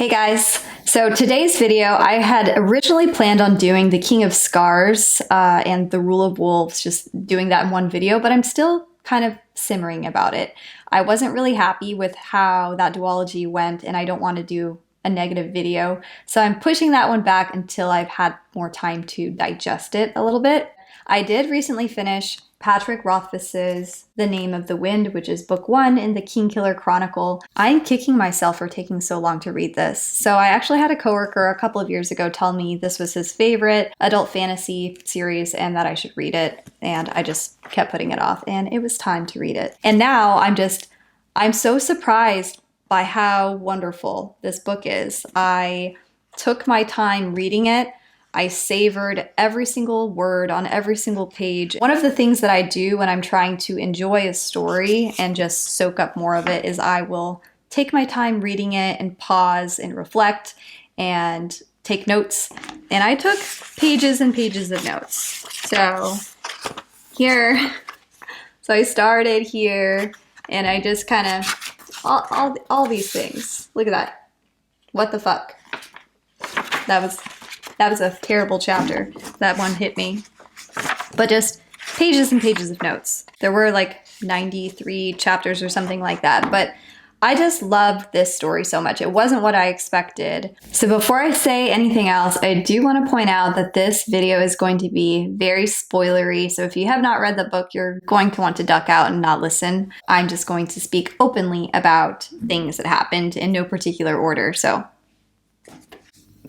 Hey guys, so today's video, I had originally planned on doing the King of Scars and the Rule of Wolves, just doing that in one video, but I'm still kind of simmering about it. I wasn't really happy with how that duology went, and I don't want to do a negative video, so I'm pushing that one back until I've had more time to digest it a little bit. I did recently finish Patrick Rothfuss's The Name of the Wind, which is book 1 in the Kingkiller Chronicle. I'm kicking myself for taking so long to read this. So I actually had a coworker a couple of years ago tell me this was his favorite adult fantasy series and that I should read it. And I just kept putting it off, and it was time to read it. And now I'm so surprised by how wonderful this book is. I took my time reading it. I savored every single word on every single page. One of the things that I do when I'm trying to enjoy a story and just soak up more of it is I will take my time reading it and pause and reflect and take notes. And I took pages and pages of notes. So I started here and I just kind of, all these things. Look at that. What the fuck? That was a terrible chapter. That one hit me. But just pages and pages of notes. There were like 93 chapters or something like that. But I just loved this story so much. It wasn't what I expected. So before I say anything else, I do want to point out that this video is going to be very spoilery. So if you have not read the book, you're going to want to duck out and not listen. I'm just going to speak openly about things that happened in no particular order. So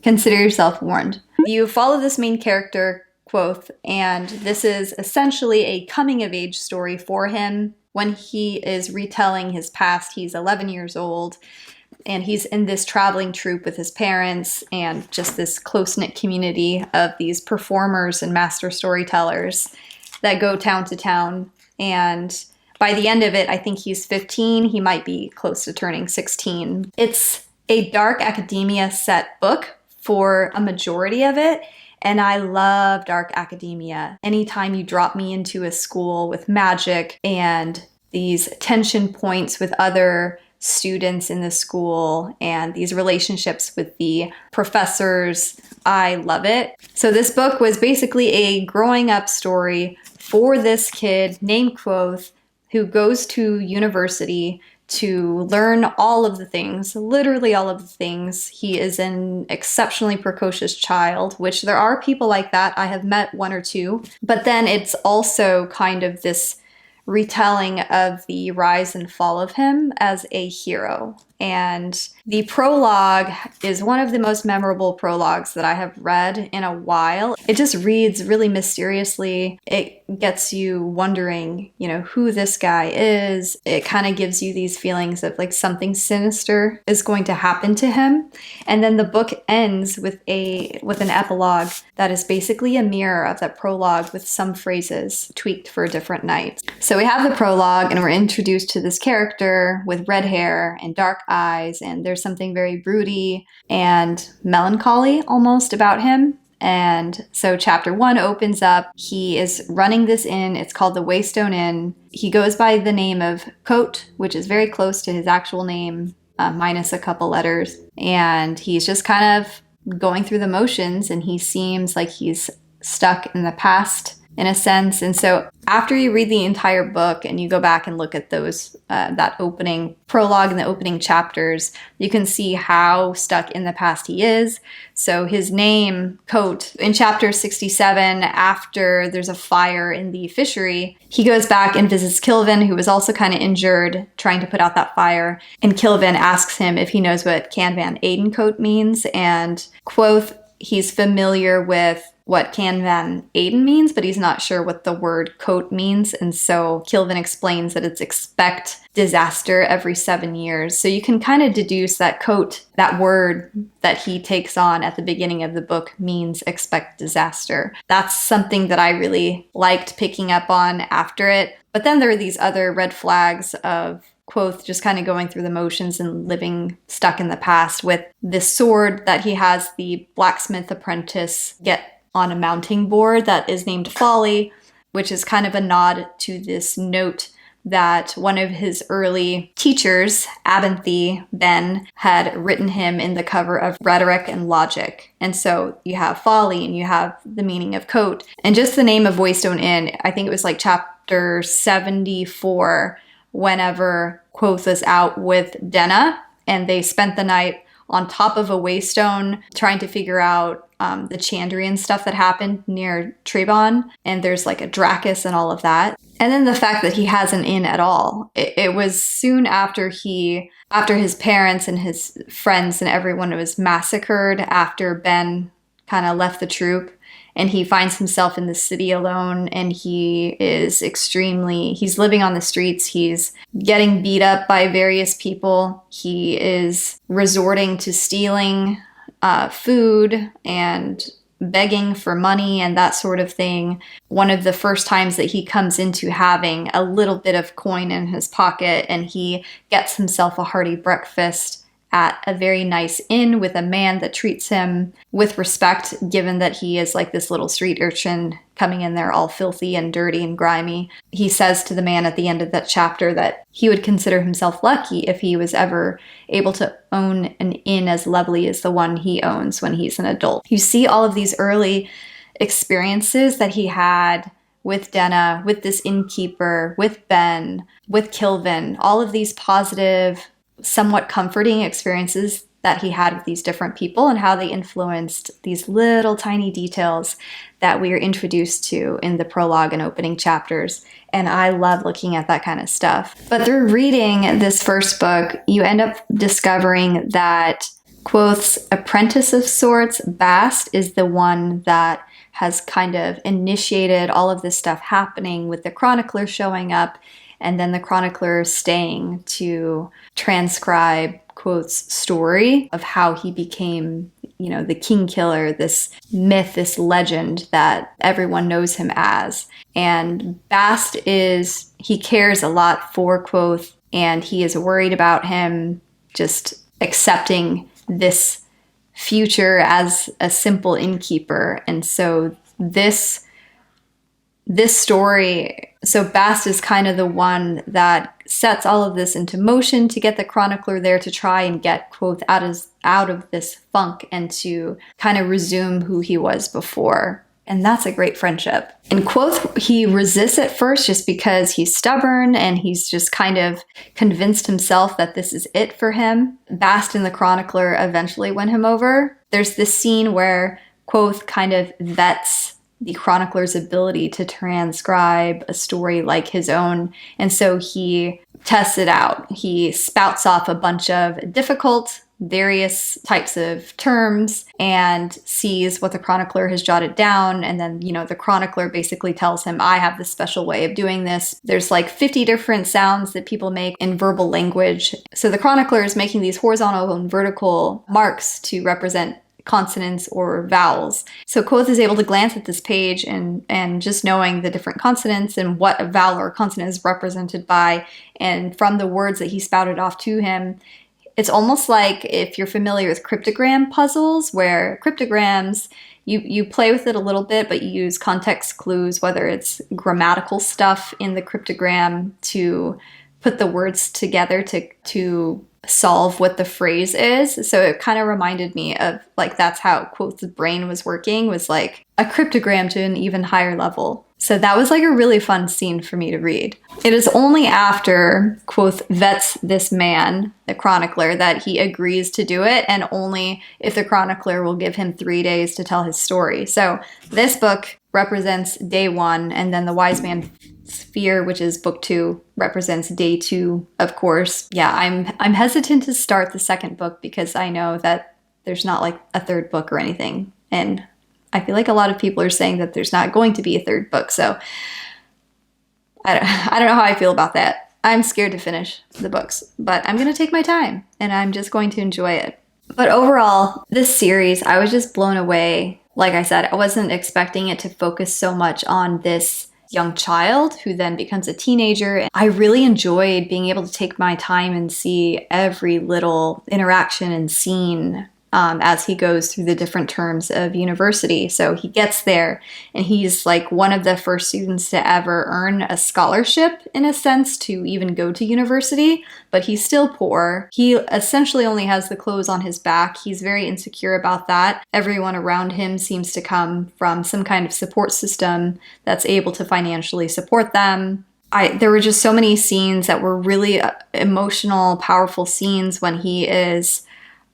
consider yourself warned. You follow this main character, Kvothe, and this is essentially a coming-of-age story for him. When he is retelling his past, he's 11 years old, and he's in this traveling troupe with his parents and just this close-knit community of these performers and master storytellers that go town to town. And by the end of it, I think he's 15. He might be close to turning 16. It's a dark academia set book for a majority of it, and I love dark academia. Anytime you drop me into a school with magic and these tension points with other students in the school and these relationships with the professors, I love it. So this book was basically a growing up story for this kid named Kvothe who goes to university to learn all of the things, literally all of the things. He is an exceptionally precocious child, which there are people like that. I have met one or two. But then it's also kind of this retelling of the rise and fall of him as a hero. And the prologue is one of the most memorable prologues that I have read in a while. It just reads really mysteriously. It gets you wondering, who this guy is. It kind of gives you these feelings of like something sinister is going to happen to him. And then the book ends with an epilogue that is basically a mirror of that prologue with some phrases tweaked for a different night. So we have the prologue and we're introduced to this character with red hair and dark eyes, and there's something very broody and melancholy almost about him. And so chapter 1 opens up. He is running this inn. It's called the Waystone Inn. He goes by the name of Kote, which is very close to his actual name, minus a couple letters. And he's just kind of going through the motions, and he seems like he's stuck in the past in a sense. And so after you read the entire book and you go back and look at those that opening prologue and the opening chapters, you can see how stuck in the past he is. So his name, Kote, in chapter 67, after there's a fire in the fishery, he goes back and visits Kilvin, who was also kind of injured trying to put out that fire. And Kilvin asks him if he knows what Canvan Aidencote means. And Kvothe, he's familiar with what Canvan Aiden means, but he's not sure what the word Kote means. And so Kilvin explains that it's expect disaster every 7 years. So you can kind of deduce that Kote, that word that he takes on at the beginning of the book, means expect disaster. That's something that I really liked picking up on after it. But then there are these other red flags of Kvothe just kind of going through the motions and living stuck in the past with this sword that he has the blacksmith apprentice get on a mounting board that is named Folly, which is kind of a nod to this note that one of his early teachers, Abinthy Ben, had written him in the cover of Rhetoric and Logic. And so you have folly and you have the meaning of Kote. And just the name of Waystone Inn, I think it was like chapter 74, whenever Kvothe was out with Denna, and they spent the night on top of a waystone trying to figure out the Chandrian stuff that happened near Trebon. And there's like a draccus and all of that. And then the fact that he has an inn at all. It was soon after his parents and his friends and everyone was massacred, after Ben kind of left the troop, and he finds himself in the city alone, and he's living on the streets. He's getting beat up by various people. He is resorting to stealing food and begging for money and that sort of thing. One of the first times that he comes into having a little bit of coin in his pocket, and he gets himself a hearty breakfast at a very nice inn with a man that treats him with respect, given that he is like this little street urchin coming in there all filthy and dirty and grimy. He says to the man at the end of that chapter that he would consider himself lucky if he was ever able to own an inn as lovely as the one he owns when he's an adult. You see all of these early experiences that he had with Denna, with this innkeeper, with Ben, with Kilvin, all of these positive, somewhat comforting experiences that he had with these different people, and how they influenced these little tiny details that we are introduced to in the prologue and opening chapters. And I love looking at that kind of stuff. But through reading this first book, you end up discovering that Kvothe's apprentice of sorts, Bast, is the one that has kind of initiated all of this stuff happening, with the Chronicler showing up and then the Chronicler staying to transcribe Kvothe's story of how he became, the Kingkiller, this myth, this legend that everyone knows him as. And Bast he cares a lot for Kvothe, and he is worried about him just accepting this future as a simple innkeeper. And so this story, so Bast is kind of the one that sets all of this into motion to get the Chronicler there to try and get Kvothe out of this funk and to kind of resume who he was before. And that's a great friendship. And Kvothe, he resists at first just because he's stubborn and he's just kind of convinced himself that this is it for him. Bast and the Chronicler eventually win him over. There's this scene where Kvothe kind of vets the Chronicler's ability to transcribe a story like his own. And so he tests it out. He spouts off a bunch of difficult, various types of terms and sees what the Chronicler has jotted down. And then, the Chronicler basically tells him, I have this special way of doing this. There's like 50 different sounds that people make in verbal language. So the Chronicler is making these horizontal and vertical marks to represent consonants or vowels. So Kvothe is able to glance at this page and just knowing the different consonants and what a vowel or consonant is represented by, and from the words that he spouted off to him, it's almost like if you're familiar with cryptogram puzzles, where cryptograms, you play with it a little bit, but you use context clues, whether it's grammatical stuff in the cryptogram to put the words together to solve what the phrase is. So it kind of reminded me of like, that's how Kvothe's brain was working, was like a cryptogram to an even higher level. So that was like a really fun scene for me to read. It is only after Kvothe vets this man, the Chronicler, that he agrees to do it, and only if the Chronicler will give him 3 days to tell his story. So this book represents day 1, and then the Wise Man's Fear, which is book 2, represents day 2, of course. Yeah, I'm hesitant to start the second book because I know that there's not like a third book or anything. And I feel like a lot of people are saying that there's not going to be a third book. So I don't know how I feel about that. I'm scared to finish the books, but I'm going to take my time and I'm just going to enjoy it. But overall, this series, I was just blown away. Like I said, I wasn't expecting it to focus so much on this young child who then becomes a teenager. I really enjoyed being able to take my time and see every little interaction and scene as he goes through the different terms of university. So he gets there, and he's like one of the first students to ever earn a scholarship, in a sense, to even go to university, but he's still poor. He essentially only has the clothes on his back. He's very insecure about that. Everyone around him seems to come from some kind of support system that's able to financially support them. There were just so many scenes that were really emotional, powerful scenes when he is,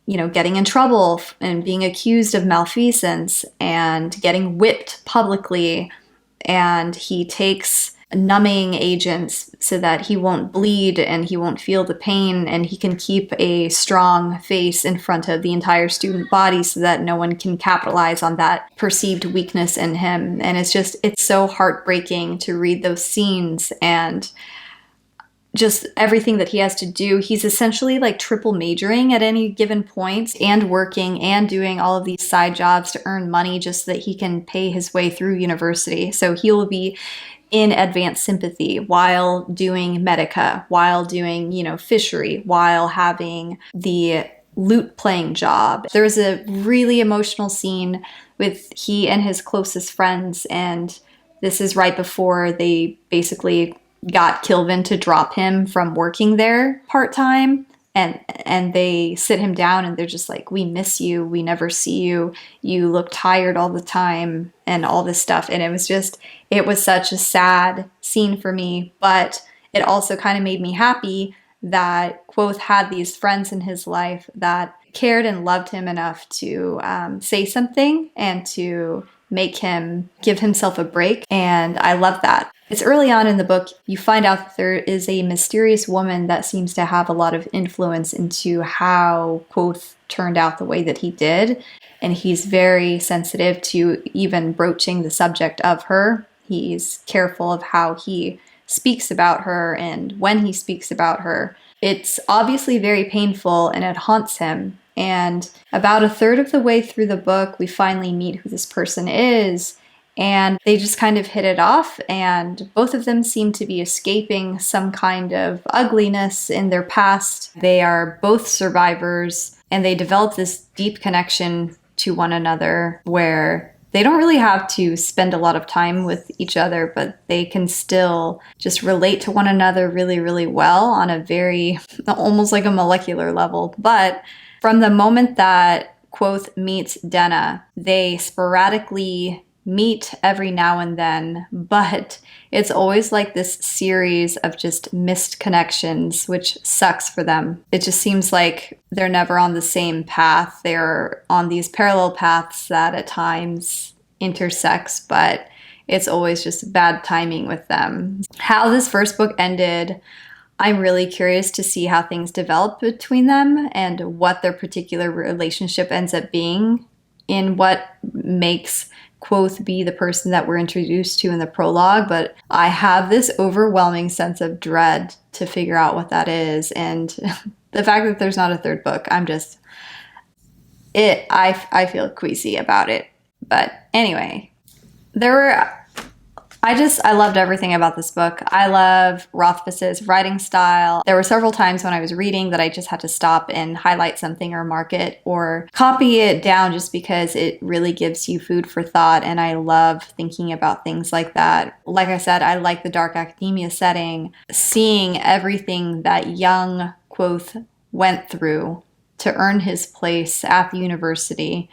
getting in trouble and being accused of malfeasance and getting whipped publicly. And he takes numbing agents so that he won't bleed and he won't feel the pain, and he can keep a strong face in front of the entire student body so that no one can capitalize on that perceived weakness in him. And it's so heartbreaking to read those scenes, and just everything that he has to do. He's essentially like triple majoring at any given point, and working and doing all of these side jobs to earn money just so that he can pay his way through university. So he will be in advanced sympathy while doing medica, while doing, fishery, while having the lute playing job. There was a really emotional scene with he and his closest friends, and this is right before they basically got Kilvin to drop him from working there part-time. And they sit him down and they're just like, we miss you. We never see you. You look tired all the time and all this stuff. And it was such a sad scene for me, but it also kind of made me happy that Kvothe had these friends in his life that cared and loved him enough to say something and to make him give himself a break. And I love that. It's early on in the book, you find out that there is a mysterious woman that seems to have a lot of influence into how Kvothe turned out the way that he did. And he's very sensitive to even broaching the subject of her. He's careful of how he speaks about her and when he speaks about her. It's obviously very painful and it haunts him. And about a third of the way through the book, we finally meet who this person is. And they just kind of hit it off, and both of them seem to be escaping some kind of ugliness in their past. They are both survivors, and they develop this deep connection to one another where they don't really have to spend a lot of time with each other, but they can still just relate to one another really, really well on a very, almost like a molecular level. But from the moment that Kvothe meets Denna, they sporadically meet every now and then, but it's always like this series of just missed connections, which sucks for them. It just seems like they're never on the same path. They're on these parallel paths that at times intersects, but it's always just bad timing with them. How this first book ended, I'm really curious to see how things develop between them and what their particular relationship ends up being, in what makes Kvothe be the person that we're introduced to in the prologue. But I have this overwhelming sense of dread to figure out what that is. And the fact that there's not a third book, I feel queasy about it. But anyway, I loved everything about this book. I love Rothfuss's writing style. There were several times when I was reading that I just had to stop and highlight something or mark it or copy it down, just because it really gives you food for thought. And I love thinking about things like that. Like I said, I like the dark academia setting. Seeing everything that young Kvothe went through to earn his place at the university.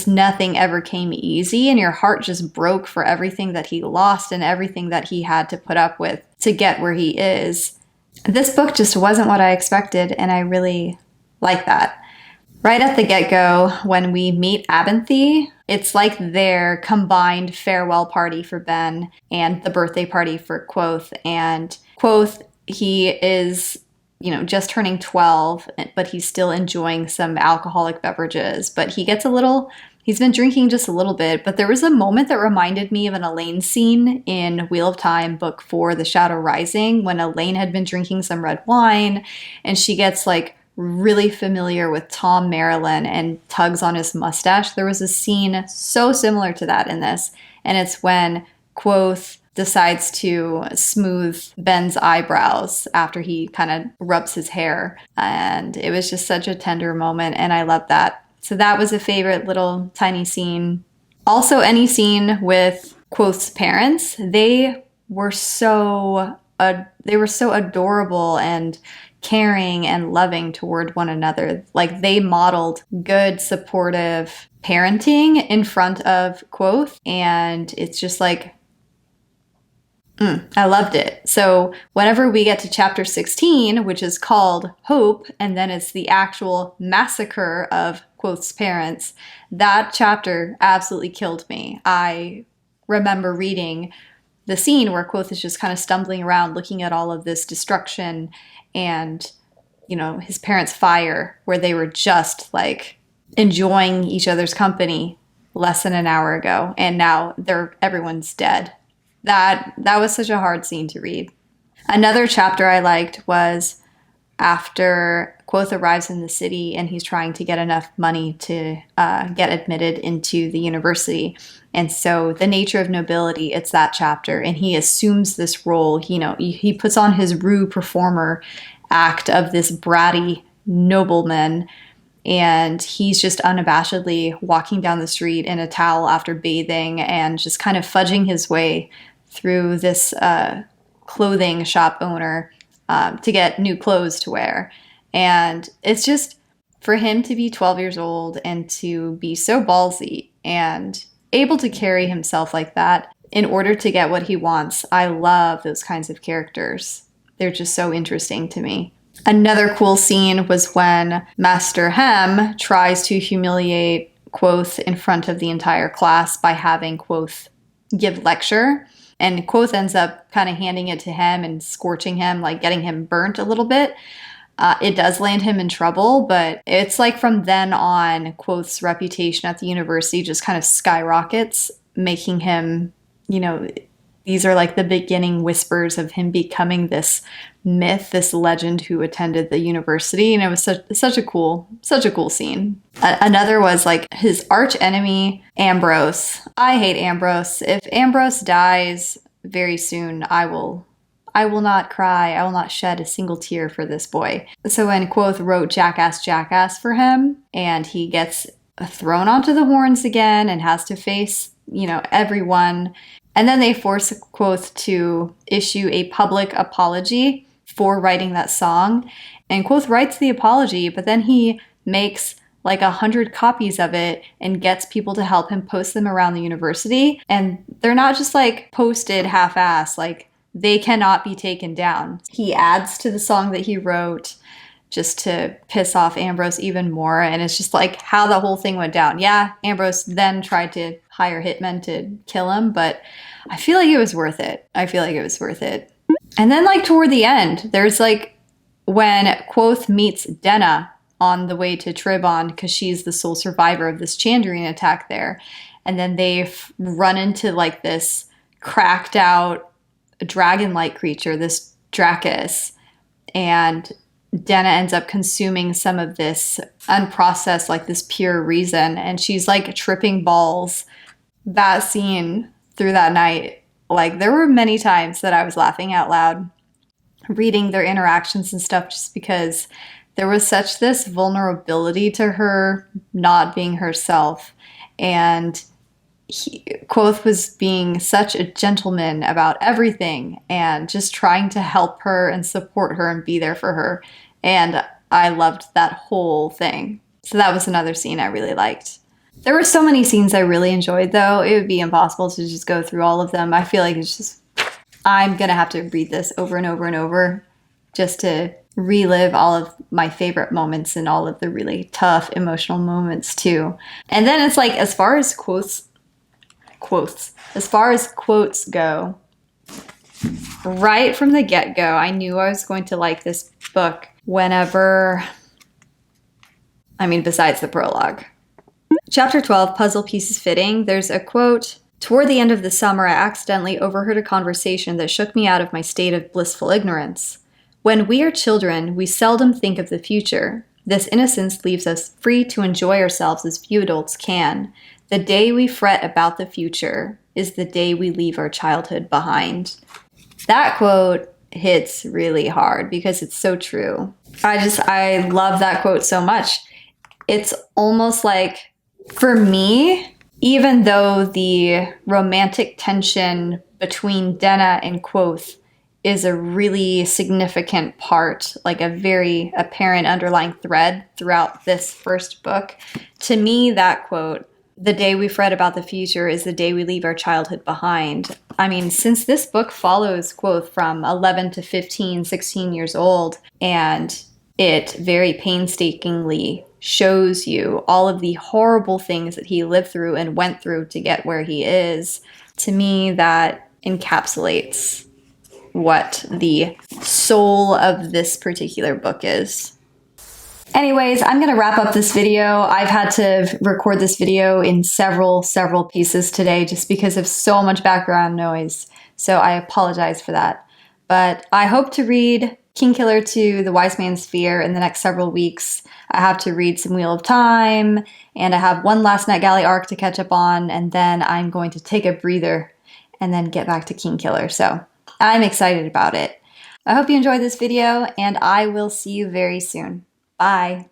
Nothing ever came easy, and your heart just broke for everything that he lost and everything that he had to put up with to get where he is. This book just wasn't what I expected, and I really like that. Right at the get-go, when we meet Abinthy, it's like their combined farewell party for Ben and the birthday party for Kvothe. And Kvothe, he is just turning 12, but he's still enjoying some alcoholic beverages. But he's been drinking just a little bit. But there was a moment that reminded me of an Elaine scene in Wheel of Time, book 4, The Shadow Rising, when Elaine had been drinking some red wine, and she gets really familiar with Tom Marilyn and tugs on his mustache. There was a scene so similar to that in this. And it's when Kvothe decides to smooth Ben's eyebrows after he kind of rubs his hair. And it was just such a tender moment, and I loved that. So that was a favorite little tiny scene. Also, any scene with Kvothe's parents, they were so adorable and caring and loving toward one another. Like, they modeled good, supportive parenting in front of Kvothe, and it's just like, I loved it. So whenever we get to chapter 16, which is called Hope, and then it's the actual massacre of Kvothe's parents, that chapter absolutely killed me. I remember reading the scene where Kvothe is just kind of stumbling around looking at all of this destruction and, you know, his parents' fire, where they were just like enjoying each other's company less than an hour ago, and now everyone's dead. That was such a hard scene to read. Another chapter I liked was after Kvothe arrives in the city and he's trying to get enough money to get admitted into the university. And so the nature of nobility, it's that chapter. And he assumes this role, you know, he puts on his rue performer act of this bratty nobleman. And he's just unabashedly walking down the street in a towel after bathing and just kind of fudging his way through this clothing shop owner to get new clothes to wear. And it's just, for him to be 12 years old and to be so ballsy and able to carry himself like that in order to get what he wants. I love those kinds of characters. They're just so interesting to me. Another cool scene was when Master Hem tries to humiliate Kvothe in front of the entire class by having Kvothe give lecture. And Kvothe ends up kind of handing it to him and scorching him, like getting him burnt a little bit. It does land him in trouble, but it's like from then on, Kvothe's reputation at the university just kind of skyrockets, making him, you know, these are like the beginning whispers of him becoming this myth, this legend who attended the university. And it was such a cool scene. Another was like his arch enemy, Ambrose. I hate Ambrose. If Ambrose dies very soon, I will not cry. I will not shed a single tear for this boy. So when Kvothe wrote Jackass, Jackass for him, and he gets thrown onto the horns again and has to face, you know, everyone. And then they force Kvothe to issue a public apology for writing that song. And Kvothe writes the apology, but then he makes like 100 copies of it and gets people to help him post them around the university. And they're not just like posted half-assed, like they cannot be taken down. He adds to the song that he wrote just to piss off Ambrose even more. And it's just like how the whole thing went down. Yeah, Ambrose then tried to hire hitmen to kill him, but I feel like it was worth it. And then like toward the end, there's like when Kvothe meets Denna on the way to Tribon because she's the sole survivor of this Chandrine attack there. And then they run into like this cracked out dragon-like creature, this draccus, and Denna ends up consuming some of this unprocessed, like this pure reason, and she's like tripping balls. That scene through that night, like there were many times that I was laughing out loud reading their interactions and stuff, just because there was such this vulnerability to her not being herself, and Kvothe was being such a gentleman about everything and just trying to help her and support her and be there for her. And I loved that whole thing. So that was another scene I really liked. There were so many scenes I really enjoyed, though. It would be impossible to just go through all of them. I feel like it's just, I'm going to have to read this over and over and over just to relive all of my favorite moments and all of the really tough emotional moments, too. And then it's like, as far as quotes go, right from the get-go, I knew I was going to like this book besides the prologue. Chapter 12, Puzzle Pieces Fitting, there's a quote, "Toward the end of the summer, I accidentally overheard a conversation that shook me out of my state of blissful ignorance. When we are children, we seldom think of the future. This innocence leaves us free to enjoy ourselves as few adults can. The day we fret about the future is the day we leave our childhood behind. That quote hits really hard because it's so true. I love that quote so much. It's almost like, for me, even though the romantic tension between Denna and Kvothe is a really significant part, like a very apparent underlying thread throughout this first book, to me, that quote, the day we fret about the future is the day we leave our childhood behind. I mean, since this book follows Kvothe from 11 to 15, 16 years old, and it very painstakingly shows you all of the horrible things that he lived through and went through to get where he is, to me, that encapsulates what the soul of this particular book is. Anyways, I'm going to wrap up this video. I've had to record this video in several pieces today just because of so much background noise. So I apologize for that. But I hope to read Kingkiller to the Wise Man's Fear in the next several weeks. I have to read some Wheel of Time, and I have one last NetGalley arc to catch up on, and then I'm going to take a breather and then get back to Kingkiller. So I'm excited about it. I hope you enjoyed this video, and I will see you very soon. Bye.